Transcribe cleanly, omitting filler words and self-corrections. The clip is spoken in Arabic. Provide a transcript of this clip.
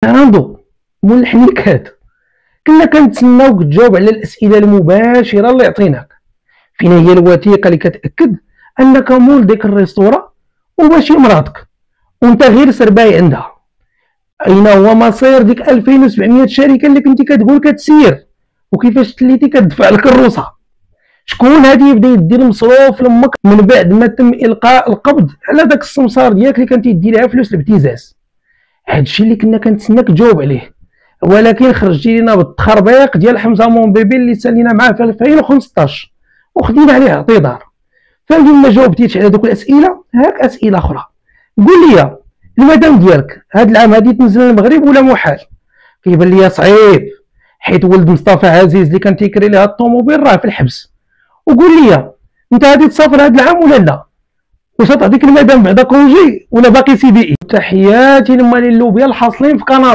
عنده مول الحنيكات. كنا كنتسناوك تجاوب على الاسئله المباشره اللي عطيناك. فين هي الوثيقه اللي كتاكد انك مول ديك الريستورا وماشي مراتك وانت غير سرباي عندها؟ اين هو مصير ديك 2700 شركه اللي كنتي كتقول كتسير؟ وكيفاش تليتي كتدفع الكروسه؟ شكون هادي يبدا يدير مصروف لامك من بعد ما تم القاء القبض على داك السمسار ديالك اللي كنتي دير لها فلوس الابتزاز؟ هادشي اللي كنا كنتسناك تجاوب عليه، ولكن خرجتي لينا بالتخربيق ديال حمزه مونبيبي اللي سالينا معاه في 2015 وخدينا عليه اعتذار. فملي ما جاوبتيش على دوك الاسئله، هاك اسئله اخرى. قول لي المدام ديالك هاد العام هادي تنزل المغرب ولا محال؟ كيبان ليا صعيب، حيت ولد مصطفى عزيز اللي كان تيكري ليها الطوموبيل راه في الحبس. وقول لي انت غادي تسافر هاد العام ولا لا؟ واش تعطيك المدام بعدا كونجي ولا باقي سي بي اي؟ تحياتي للمال اللوبيا الحاصلين في كندا.